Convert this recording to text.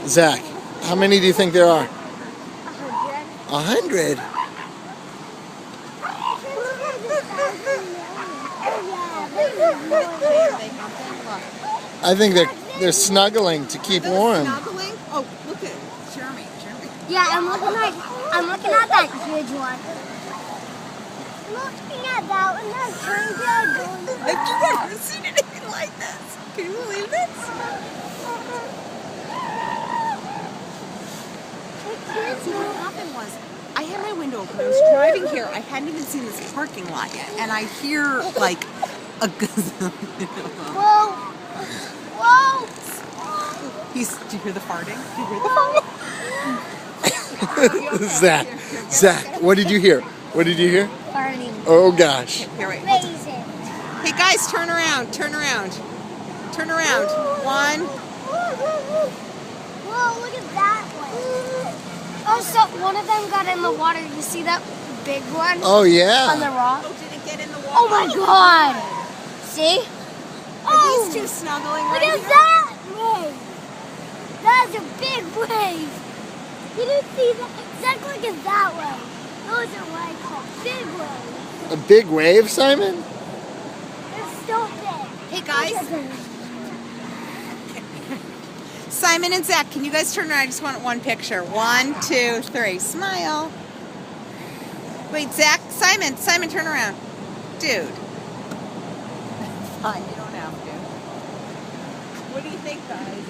Zach, how many do you think there are? 100. 100? I think they're snuggling to keep warm. Snuggling? Oh, look at Jeremy. Yeah, I'm looking at that huge one. I'm looking at that one. I'm trying to go. Have you ever seen anything like this? Can you believe this? What happened was, I had my window open. I was driving here. I hadn't even seen this parking lot yet, and I hear like a gazillion. Whoa! Whoa! Do you hear the farting? Do you hear the farting? Zach, what did you hear? What did you hear? Farting. Oh gosh. Here, wait. Amazing. Hey guys, turn around. Turn around. Turn around. One. Whoa, look at that one. Oh, so one of them got in the water. You see that big one? Oh yeah. On the rock? Oh, did it get in the water? Oh my god! See? Are these two snuggling Look right at here? that wave! That's a big wave! You didn't see that? Zach, look at that wave. Those are what I call big waves. A big wave, Simon? They're so big. Hey guys. Look at them. Simon and Zach, can you guys turn around? I just want one picture. 1, 2, 3. Smile. Wait, Zach, Simon, turn around. Dude. Fine, you don't have to. What do you think, guys?